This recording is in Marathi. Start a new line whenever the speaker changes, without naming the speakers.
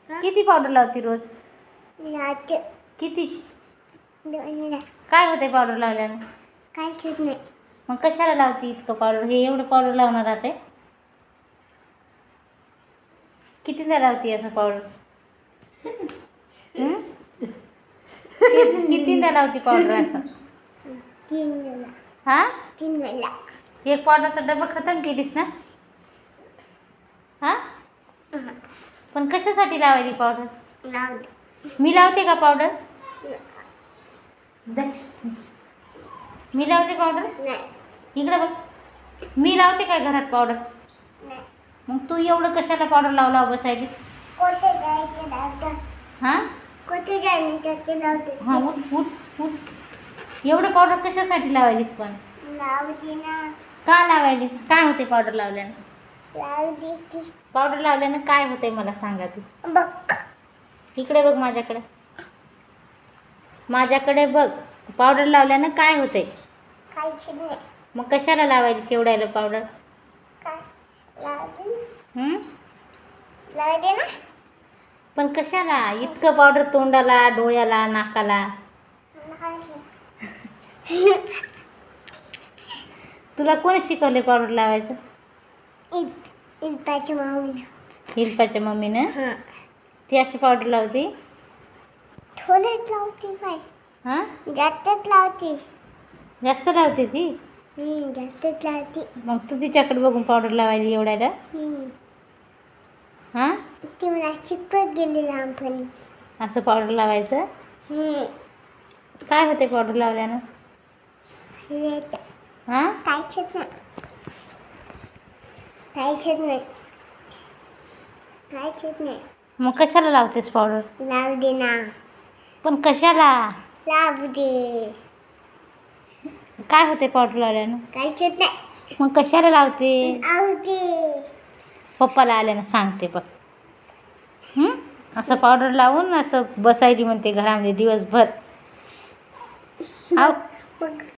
किती पावडर लावती रोज?
लावते
किती?
2
काय होते पावडर लावल्याने?
काहीच होत नाही.
मग कशाला लावती इतकं पावडर? हे एवढं पावडर लावणार राहते? कितीदा लावती असं पावडर? कितीदा लावती पावडर असं?
3 वेळा.
हा
3 वेळा.
एक पावडरचा डबा खतम केलीस ना? हा पण कशासाठी लावायली पावडर?
लावते.
मी लावते का पावडर? मी लावते पावडर?
नाही.
इकडे बघ, मी लावते काय घरात पावडर?
नाही.
मग तू एवढं कशाला पावडर लावला बसायलीस?
कोठे जायचं लावते.
हां
कोठे जायचं ते लावते.
हां उठ उठ उठ. एवढं पावडर कशासाठी लावायलीस पण?
लावते ना.
का लावायलीस? काय होते पावडर लावल्यानं?
लावते की.
पावडर लावल्यानं काय होते मला सांगा तू?
बघ.
इकडे बघ माझ्याकडे. माझ्याकडे बघ. पावडर लावल्यानं काय होते?
काहीच नाही.
मग कशाला लावायलीस एवढ्याला पावडर?
काय लावते? लावते ना.
पण कशाला इतकं पावडर तोंडाला, डोळ्याला, नाकाला? तुला कोणी शिकवले पावडर लावायचं?
इल्पाच्या मम्मीनं.
हिल्पाच्या मम्मीनं?
हां.
ती अशी पावडर लावते?
थोडंच लावते काय.
हां
जास्तच लावते.
जास्त लावते ती?
जास्तच लावते.
मग तू तिच्याकडे बघून पावडर लावायली एवढ्याला? हां
ती मला चिपकत गेली लहानपणी.
असं पावडर लावायचं? काय होते पावडर लावल्यानं? हां
काहीच होत नाही. काहीच होत नाही. काहीच होत नाही.
मग कशाला लावतेस पावडर?
लावू दे ना.
पण कशाला?
लावू दे.
काय होते पावडर लावल्यानं?
काहीच होत नाही.
मग कशाला लावते?
लावू दे.
पप्पाला आल्यानं सांगते बघ. असं पावडर लावून असं बसायली म्हणते घरामध्ये दिवसभर.
मग